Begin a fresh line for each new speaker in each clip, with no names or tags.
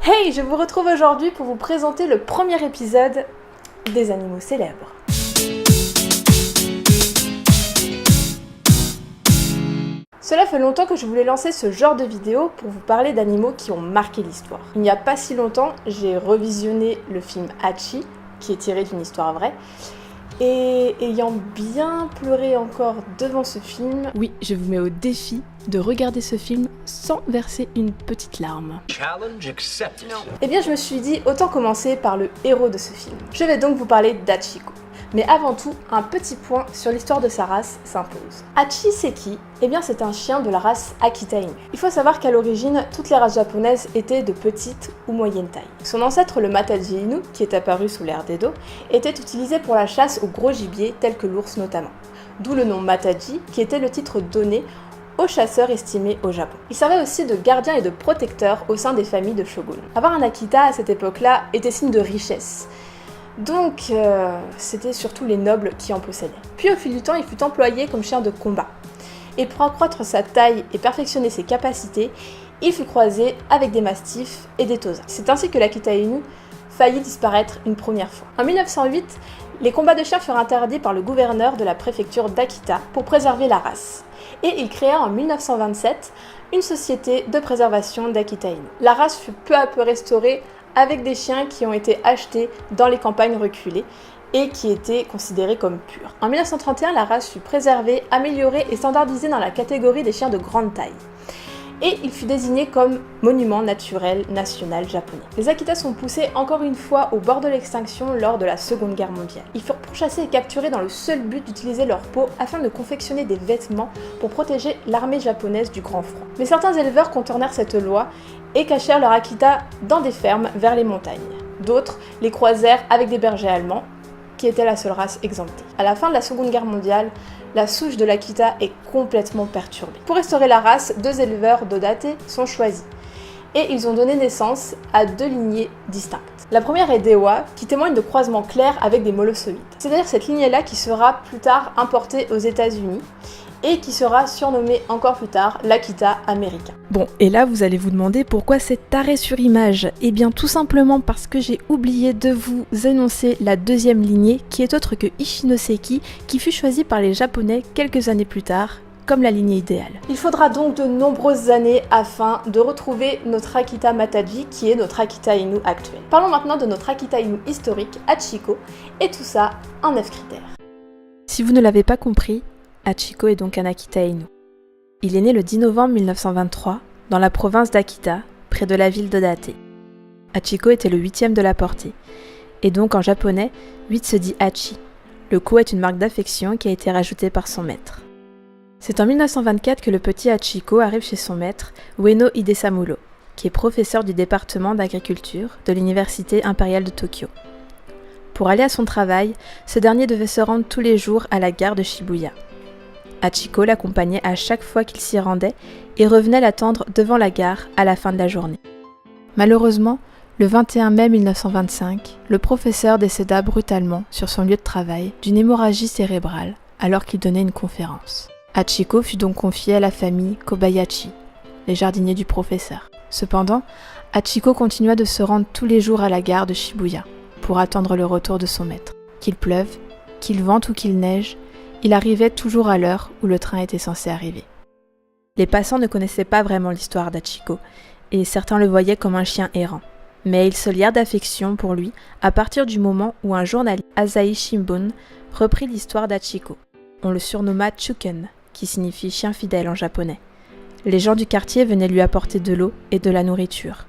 Hey, je vous retrouve aujourd'hui pour vous présenter le premier épisode des animaux célèbres. Cela fait longtemps que je voulais lancer ce genre de vidéo pour vous parler d'animaux qui ont marqué l'histoire. Il n'y a pas si longtemps, j'ai revisionné le film Hachi, qui est tiré d'une histoire vraie, et ayant bien pleuré encore devant ce film, oui, je vous mets au défi de regarder ce film sans verser une petite larme.
Challenge accepted.
Eh bien, je me suis dit, autant commencer par le héros de ce film. Je vais donc vous parler d'Hachiko. Mais avant tout, un petit point sur l'histoire de sa race s'impose. Hachi, c'est qui ? Eh bien, c'est un chien de la race Akita Inu. Il faut savoir qu'à l'origine, toutes les races japonaises étaient de petite ou moyenne taille. Son ancêtre, le Mataji Inu, qui est apparu sous l'ère d'Edo, était utilisé pour la chasse aux gros gibiers tels que l'ours notamment. D'où le nom Mataji, qui était le titre donné aux chasseurs estimés au Japon. Il servait aussi de gardien et de protecteur au sein des familles de shogun. Avoir un Akita à cette époque-là était signe de richesse. Donc, c'était surtout les nobles qui en possédaient. Puis au fil du temps, il fut employé comme chien de combat. Et pour accroître sa taille et perfectionner ses capacités, il fut croisé avec des mastifs et des tosa. C'est ainsi que l'Akita Inu faillit disparaître une première fois. En 1908, les combats de chiens furent interdits par le gouverneur de la préfecture d'Akita pour préserver la race. Et il créa en 1927 une société de préservation d'Akita Inu. La race fut peu à peu restaurée avec des chiens qui ont été achetés dans les campagnes reculées et qui étaient considérés comme purs. En 1931, la race fut préservée, améliorée et standardisée dans la catégorie des chiens de grande taille. Et il fut désigné comme monument naturel national japonais. Les Akita sont poussés encore une fois au bord de l'extinction lors de la Seconde Guerre mondiale. Ils furent pourchassés et capturés dans le seul but d'utiliser leur peau afin de confectionner des vêtements pour protéger l'armée japonaise du grand froid. Mais certains éleveurs contournèrent cette loi et cachèrent leurs Akita dans des fermes vers les montagnes. D'autres les croisèrent avec des bergers allemands, qui étaient la seule race exemptée. À la fin de la Seconde Guerre mondiale, la souche de l'Akita est complètement perturbée. Pour restaurer la race, 2 éleveurs d'Odate sont choisis. Et ils ont donné naissance à 2 lignées distinctes. La première est Dewa, qui témoigne de croisements clairs avec des molossoïdes. C'est d'ailleurs cette lignée-là qui sera plus tard importée aux États-Unis et qui sera surnommée encore plus tard l'Akita américain.
Bon, et là vous allez vous demander pourquoi cet arrêt sur image ? Eh bien tout simplement parce que j'ai oublié de vous annoncer la deuxième lignée qui est autre que Ichinoseki, qui fut choisie par les Japonais quelques années plus tard comme la lignée idéale.
Il faudra donc de nombreuses années afin de retrouver notre Akita Mataji qui est notre Akita Inu actuel. Parlons maintenant de notre Akita Inu historique, Hachiko, et tout ça en 9 critères.
Si vous ne l'avez pas compris, Hachiko est donc un Akita Inu. Il est né le 10 novembre 1923 dans la province d'Akita, près de la ville d'Odate. Hachiko était le 8e de la portée, et donc en japonais, 8 se dit Hachi. Le ko est une marque d'affection qui a été rajoutée par son maître. C'est en 1924 que le petit Hachiko arrive chez son maître, Ueno Hidesamuro, qui est professeur du département d'agriculture de l'université impériale de Tokyo. Pour aller à son travail, ce dernier devait se rendre tous les jours à la gare de Shibuya. Hachiko l'accompagnait à chaque fois qu'il s'y rendait et revenait l'attendre devant la gare à la fin de la journée. Malheureusement, le 21 mai 1925, le professeur décéda brutalement sur son lieu de travail d'une hémorragie cérébrale alors qu'il donnait une conférence. Hachiko fut donc confié à la famille Kobayashi, les jardiniers du professeur. Cependant, Hachiko continua de se rendre tous les jours à la gare de Shibuya pour attendre le retour de son maître. Qu'il pleuve, qu'il vente ou qu'il neige, il arrivait toujours à l'heure où le train était censé arriver. Les passants ne connaissaient pas vraiment l'histoire d'Hachiko, et certains le voyaient comme un chien errant. Mais ils se lièrent d'affection pour lui à partir du moment où un journaliste, Asahi Shimbun, reprit l'histoire d'Hachiko. On le surnomma Chuken, qui signifie chien fidèle en japonais. Les gens du quartier venaient lui apporter de l'eau et de la nourriture.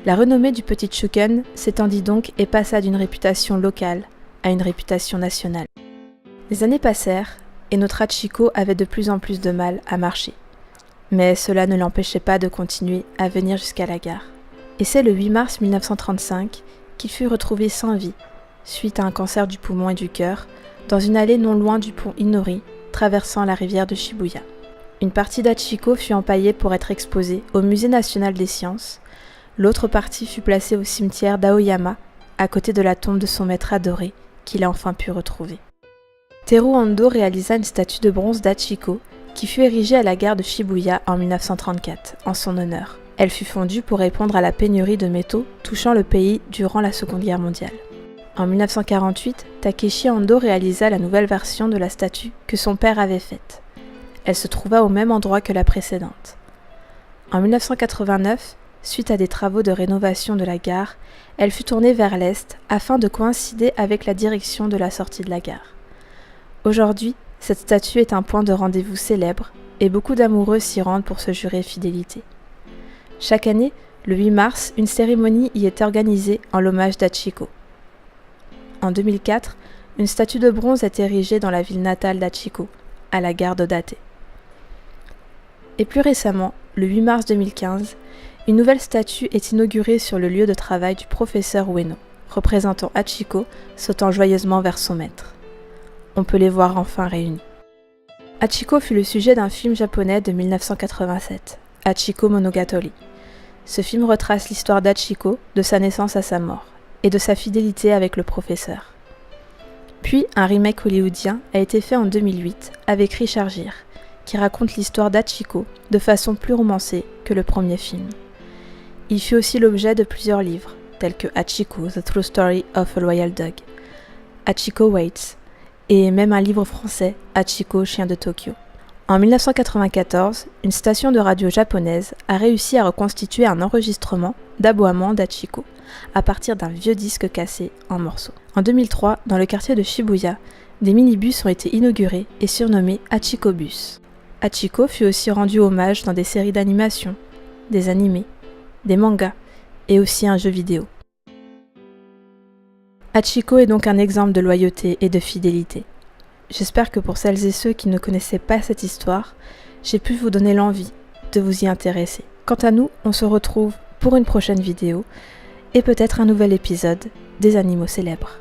La renommée du petit Chuken s'étendit donc et passa d'une réputation locale à une réputation nationale. Les années passèrent et notre Hachiko avait de plus en plus de mal à marcher. Mais cela ne l'empêchait pas de continuer à venir jusqu'à la gare. Et c'est le 8 mars 1935 qu'il fut retrouvé sans vie, suite à un cancer du poumon et du cœur, dans une allée non loin du pont Inori, traversant la rivière de Shibuya. Une partie d'Hachiko fut empaillée pour être exposée au Musée national des sciences, l'autre partie fut placée au cimetière d'Aoyama, à côté de la tombe de son maître adoré, qu'il a enfin pu retrouver. Teru Ando réalisa une statue de bronze d'Hachiko qui fut érigée à la gare de Shibuya en 1934, en son honneur. Elle fut fondue pour répondre à la pénurie de métaux touchant le pays durant la Seconde Guerre mondiale. En 1948, Takeshi Ando réalisa la nouvelle version de la statue que son père avait faite. Elle se trouva au même endroit que la précédente. En 1989, suite à des travaux de rénovation de la gare, elle fut tournée vers l'est afin de coïncider avec la direction de la sortie de la gare. Aujourd'hui, cette statue est un point de rendez-vous célèbre et beaucoup d'amoureux s'y rendent pour se jurer fidélité. Chaque année, le 8 mars, une cérémonie y est organisée en l'hommage d'Hachiko. En 2004, une statue de bronze est érigée dans la ville natale d'Hachiko, à la gare d'Odate. Et plus récemment, le 8 mars 2015, une nouvelle statue est inaugurée sur le lieu de travail du professeur Ueno, représentant Hachiko sautant joyeusement vers son maître. On peut les voir enfin réunis. Hachiko fut le sujet d'un film japonais de 1987, Hachiko Monogatari. Ce film retrace l'histoire d'Hachiko, de sa naissance à sa mort, et de sa fidélité avec le professeur. Puis, un remake hollywoodien a été fait en 2008 avec Richard Gere, qui raconte l'histoire d'Hachiko de façon plus romancée que le premier film. Il fut aussi l'objet de plusieurs livres, tels que Hachiko, The True Story of a Royal Dog, Hachiko Waits, et même un livre français, Hachiko, Chien de Tokyo. En 1994, une station de radio japonaise a réussi à reconstituer un enregistrement d'aboiement d'Hachiko à partir d'un vieux disque cassé en morceaux. En 2003, dans le quartier de Shibuya, des minibus ont été inaugurés et surnommés Hachiko Bus. Hachiko fut aussi rendu hommage dans des séries d'animation, des animés, des mangas et aussi un jeu vidéo. Hachiko est donc un exemple de loyauté et de fidélité. J'espère que pour celles et ceux qui ne connaissaient pas cette histoire, j'ai pu vous donner l'envie de vous y intéresser. Quant à nous, on se retrouve pour une prochaine vidéo et peut-être un nouvel épisode des animaux célèbres.